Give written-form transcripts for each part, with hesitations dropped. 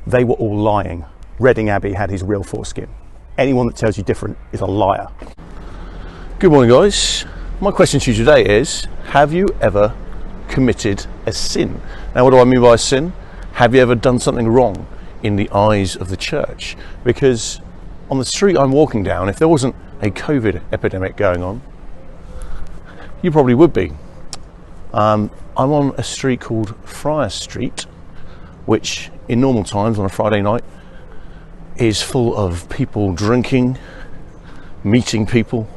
they were all lying. Reading Abbey had his real foreskin. Anyone that tells you different is a liar. Good morning, guys. My question to you today is, have you ever committed a sin? Now, what do I mean by a sin? Have you ever done something wrong in the eyes of the church? Because on the street I'm walking down, if there wasn't a COVID epidemic going on, you probably would be. I'm on a street called Friar Street, which in normal times on a Friday night is full of people drinking, meeting people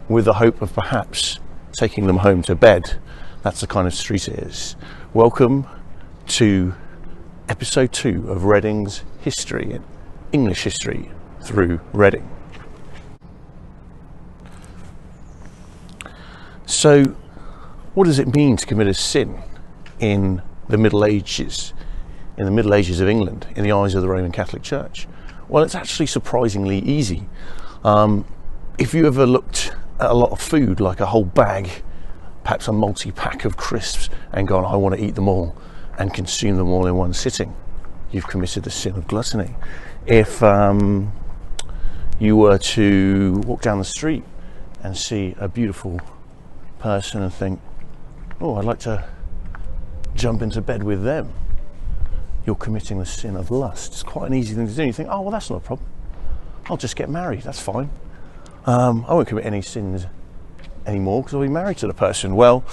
with the hope of perhaps taking them home to bed. That's the kind of street it is. Welcome to episode 2 of Reading's history, English history through Reading. So, what does it mean to commit a sin in the Middle Ages, in the Middle Ages of England, in the eyes of the Roman Catholic Church? Well, it's actually surprisingly easy. If you ever looked at a lot of food, like a whole bag, perhaps a multi-pack of crisps, and gone, I want to eat them all and consume them all in one sitting, you've committed the sin of gluttony. If you were to walk down the street and see a beautiful person and think, oh, I'd like to jump into bed with them, you're committing the sin of lust. It's quite an easy thing to do. You think, oh, well, that's not a problem. I'll just get married, that's fine. I won't commit any sins anymore because I'll be married to the person. Well,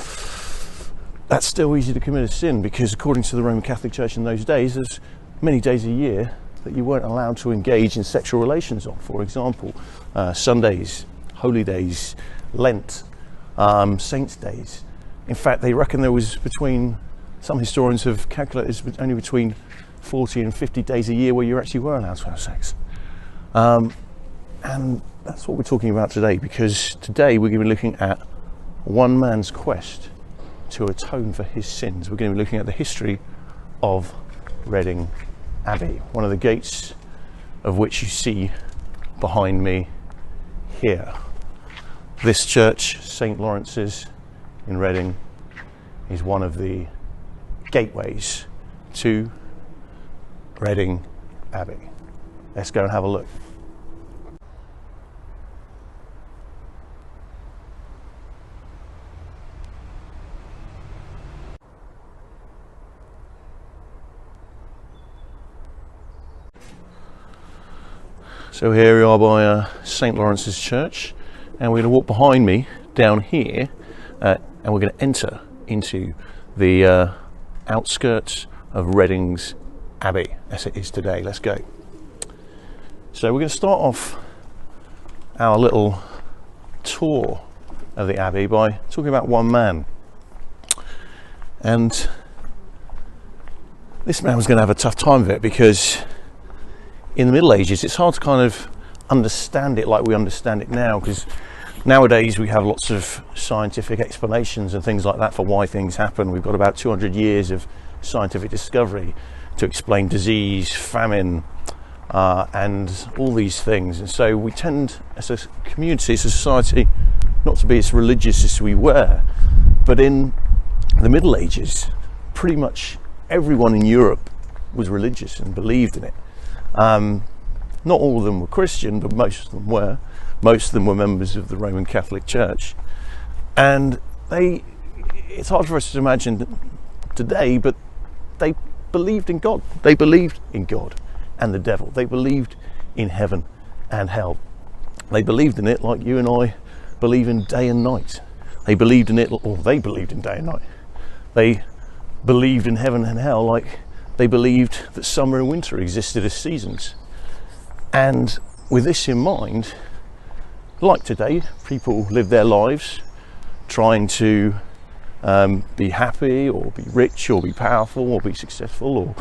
that's still easy to commit a sin, because according to the Roman Catholic Church in those days, there's many days a year that you weren't allowed to engage in sexual relations on. For example, Sundays, holy days, Lent, saints' days. In fact, they reckon there was some historians have calculated it's only between 40 and 50 days a year where you actually were allowed to have sex. And that's what we're talking about today, because today we're going to be looking at one man's quest to atone for his sins. We're going to be looking at the history of Reading Abbey, one of the gates of which you see behind me here. This church, St. Lawrence's in Reading, is one of the gateways to Reading Abbey. Let's go and have a look. So here we are by St. Lawrence's Church, and we're going to walk behind me down here, and we're going to enter into the outskirts of Reading's Abbey as it is today. Let's go. So we're going to start off our little tour of the Abbey by talking about one man. And this man was going to have a tough time of it, because in the Middle Ages it's hard to kind of understand it like we understand it now, because nowadays we have lots of scientific explanations and things like that for why things happen. We've got about 200 years of scientific discovery to explain disease, famine, and all these things. And so we tend, as a community, as a society, not to be as religious as we were. But in the Middle Ages, pretty much everyone in Europe was religious and believed in it. Not all of them were Christian, but most of them were. Most of them were members of the Roman Catholic Church. And it's hard for us to imagine today, but they believed in God. They believed in God and the devil. They believed in heaven and hell. They believed in it like you and I believe in day and night. They believed in it, or they believed in day and night. They believed in heaven and hell like they believed that summer and winter existed as seasons. And with this in mind, like today, people live their lives trying to be happy or be rich or be powerful or be successful, or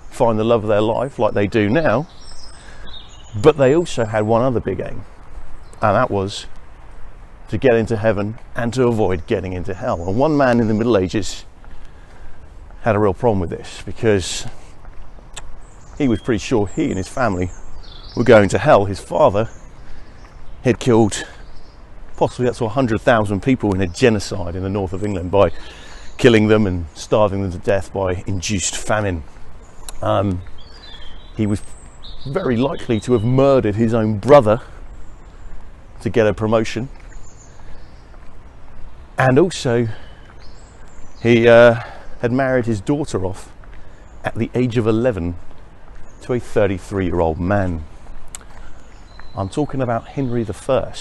find the love of their life like they do now. But they also had one other big aim, and that was to get into heaven and to avoid getting into hell. And one man in the Middle Ages had a real problem with this, because he was pretty sure he and his family were going to hell. His father had killed possibly up to 100,000 people in a genocide in the north of England by killing them and starving them to death by induced famine. he was very likely to have murdered his own brother to get a promotion, and also he had married his daughter off at the age of 11 to a 33-year-old man. I'm talking about Henry I,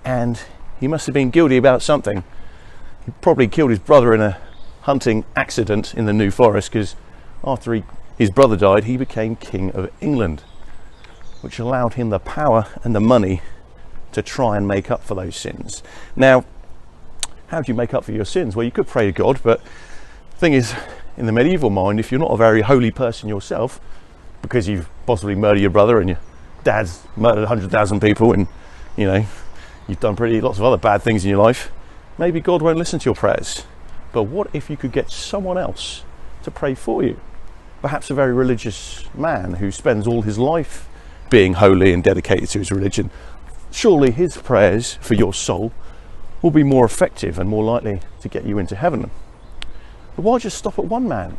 and he must have been guilty about something. He probably killed his brother in a hunting accident in the New Forest, because after his brother died, he became King of England, which allowed him the power and the money to try and make up for those sins. Now, how do you make up for your sins? Well, you could pray to God, but the thing is, in the medieval mind, if you're not a very holy person yourself, because you've possibly murdered your brother and your dad's murdered 100,000 people, and you know you've done lots of other bad things in your life, maybe God won't listen to your prayers. But what if you could get someone else to pray for you? Perhaps a very religious man who spends all his life being holy and dedicated to his religion. Surely his prayers for your soul will be more effective and more likely to get you into heaven. But why just stop at one man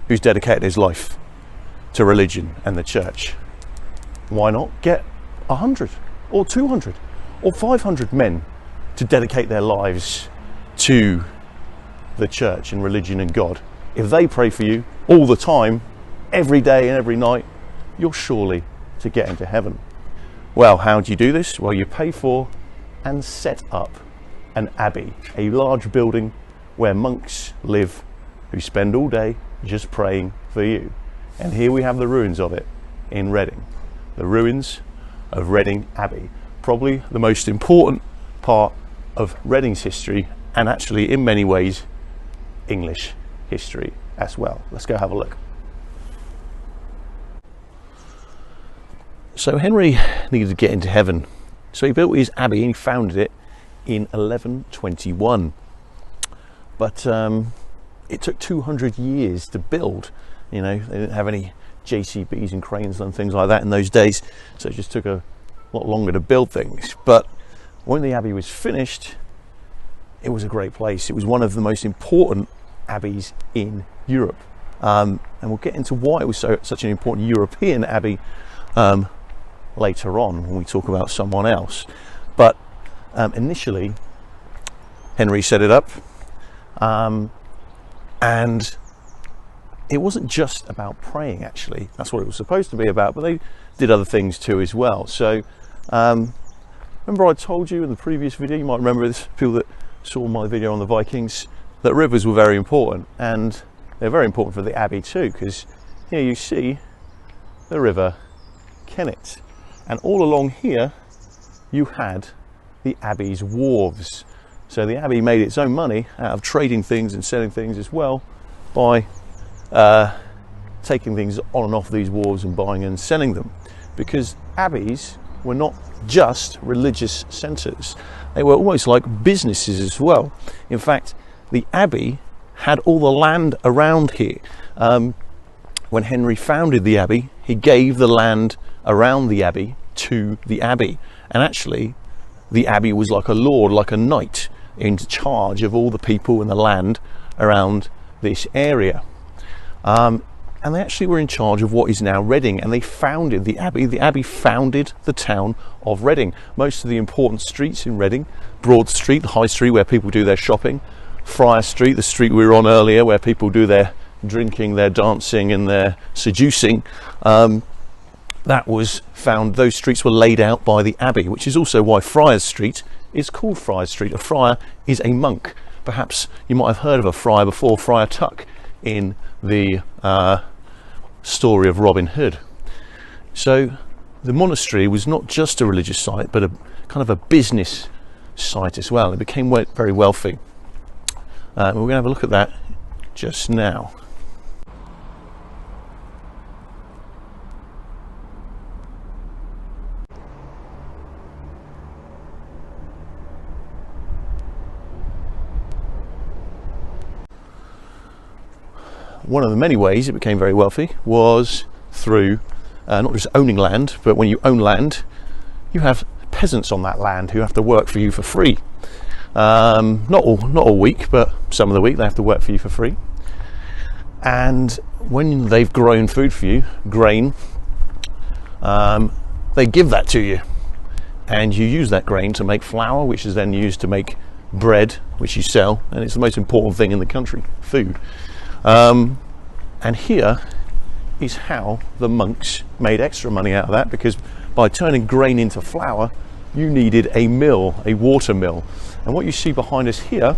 who's dedicated his life to religion and the church? Why not get 100 or 200 or 500 men to dedicate their lives to the church and religion and God? If they pray for you all the time, every day and every night, you're surely to get into heaven. Well, how do you do this? Well, you pay for and set up an abbey, a large building where monks live who spend all day just praying for you. And here we have the ruins of it in Reading. The ruins of Reading Abbey, probably the most important part of Reading's history, and actually in many ways English history as well. Let's go have a look. So Henry needed to get into heaven, so he built his abbey and he founded it in 1121. But it took 200 years to build. You know, they didn't have any JCBs and cranes and things like that in those days, so it just took a lot longer to build things. But when the abbey was finished, it was a great place. It was one of the most important abbeys in Europe, and we'll get into why it was such an important European abbey later on when we talk about someone else. But initially Henry set it up, and it wasn't just about praying. Actually, that's what it was supposed to be about, but they did other things too as well. So remember I told you in the previous video, you might remember this, people that saw my video on the Vikings, that rivers were very important, and they're very important for the abbey too, because here you see the river Kennet, and all along here you had the abbey's wharves. So the abbey made its own money out of trading things and selling things as well, by taking things on and off these wharves and buying and selling them, because abbeys were not just religious centres, they were almost like businesses as well. In fact, the abbey had all the land around here. When Henry founded the abbey, he gave the land around the abbey to the abbey, and actually the abbey was like a lord, like a knight, in charge of all the people and the land around this area. And they actually were in charge of what is now Reading, and they founded the abbey. The abbey founded the town of Reading. Most of the important streets in Reading: Broad Street, the High Street where people do their shopping; Friar Street, the street we were on earlier where people do their drinking, their dancing and their seducing. Those streets were laid out by the abbey, which is also why Friars Street is called Friars Street. A friar is a monk. Perhaps you might have heard of a friar before, Friar Tuck, in the story of Robin Hood. So the monastery was not just a religious site, but a kind of a business site as well. It became very wealthy. We're going to have a look at that just now. One of the many ways it became very wealthy was through not just owning land, but when you own land, you have peasants on that land who have to work for you for free. Not all week, but some of the week they have to work for you for free. And when they've grown food for you, grain, they give that to you, and you use that grain to make flour, which is then used to make bread, which you sell, and it's the most important thing in the country, food. And here is how the monks made extra money out of that, because by turning grain into flour, you needed a mill, a water mill. And what you see behind us here,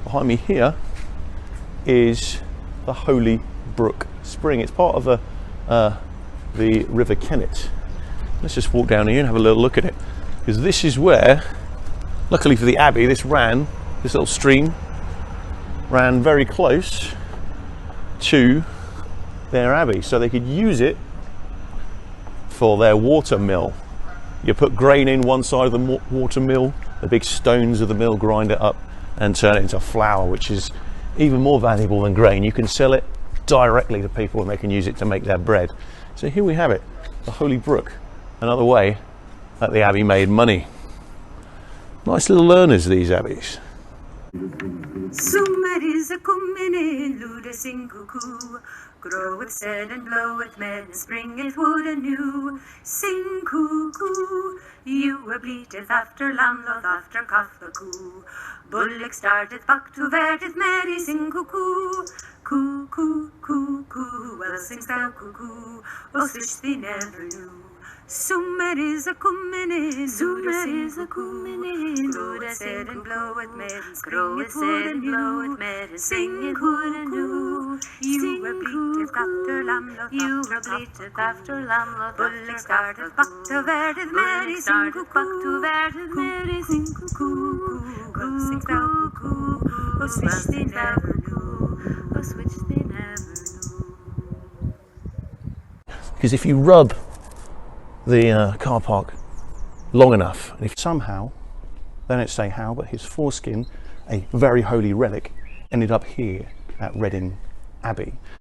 behind me here, is the Holy Brook Spring. It's part of the River Kennet. Let's just walk down here and have a little look at it, because this is where, luckily for the Abbey, this little stream ran very close to their Abbey, so they could use it for their water mill. You put grain in one side of the water mill, the big stones of the mill grind it up and turn it into flour, which is even more valuable than grain. You can sell it directly to people and they can use it to make their bread. So here we have it, the Holy Brook, another way that the Abbey made money. Nice little learners, these Abbeys. Summer is a coming in, lude sing cuckoo. Grow it said and blow it med, and spring it wood anew. Sing cuckoo, you a bleateth after lamloth, after calf the coo. Bullock starteth back to verteth merry, sing cuckoo. Coo, coo, coo, coo, well sings thou cuckoo, o switch thee never knew. Summer is a coming in, summer is a coming in. Grow it said and blow it med, and spring it wood and blow it med, and sing it wood and new. You were bleateth after lamloth, you were bleateth after lamloth. Bullock started back to verteth merry, sing cuckoo, back to verteth merry, sing cuckoo. Well sings thou cuckoo, o switch thee never knew, o switch thee never knew. Because if you rub the car park long enough, and if somehow, they don't say how, but his foreskin, a very holy relic, ended up here at Reading Abbey.